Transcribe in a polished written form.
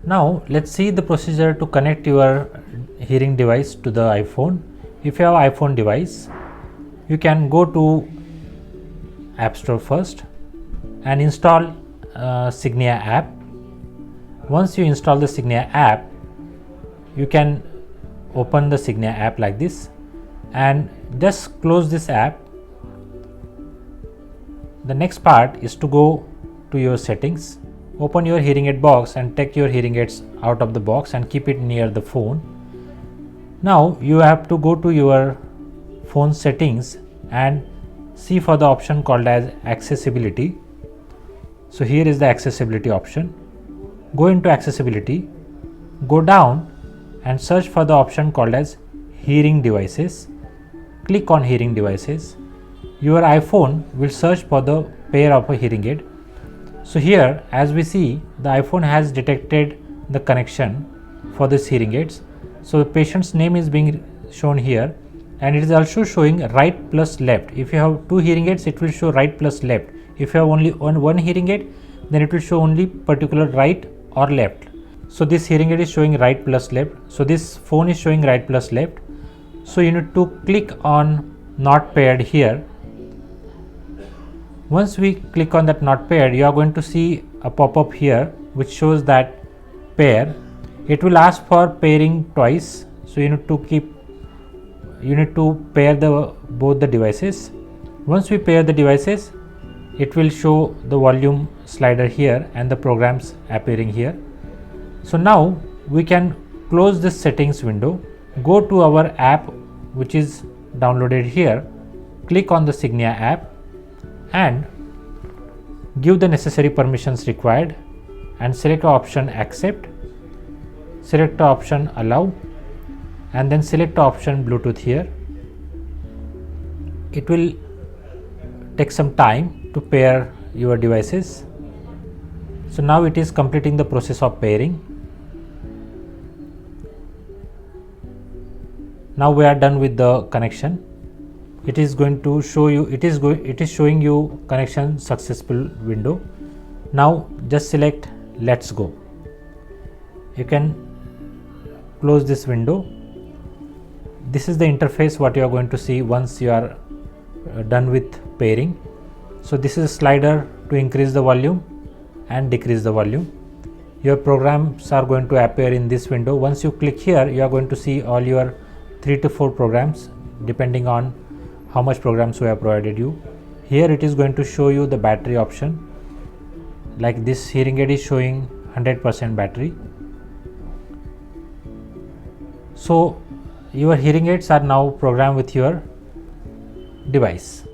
Now let's see the procedure to connect your hearing device to the iPhone. If you have iPhone device, you can go to App Store first and install Signia app. Once you install the Signia app, you can open the Signia app like this and just close this app. The next part is to go to your settings. Open your hearing aid box and take your hearing aids out of the box and keep it near the phone. Now you have to go to your phone settings and see for the option called as accessibility. So here is the accessibility option. Go into accessibility, go down and search for the option called as hearing devices. Click on hearing devices. Your iPhone will search for the pair of a hearing aid. So here, as we see, the iPhone has detected the connection for this hearing aids. So the patient's name is being shown here, and it is also showing right plus left. If you have two hearing aids, it will show right plus left. If you have only one hearing aid, then it will show only particular right or left. So this hearing aid is showing right plus left. So this phone is showing right plus left. So you need to click on not paired here. Once we click on that not paired, you are going to see a pop-up here which shows that pair. It will ask for pairing twice, so you need to pair both the devices. Once we pair the devices, it will show the volume slider here and the programs appearing here. So now we can close this settings window, go to our app which is downloaded here, click on the Signia app and give the necessary permissions required and select the option accept, select the option allow and then select the option Bluetooth here. It will take some time to pair your devices. So now it is completing the process of pairing. Now we are done with the connection. It is going to show you, it is showing you connection successful window. Now just select let's go. You can close this window. This is the interface what you are going to see once you are done with pairing. So this is a slider to increase the volume and decrease the volume. Your programs are going to appear in this window. Once you click here, you are going to see all your 3 to 4 programs depending on how much programs we have provided you. Here it is going to show you the battery option. Like this hearing aid is showing 100% battery. So your hearing aids are now programmed with your device.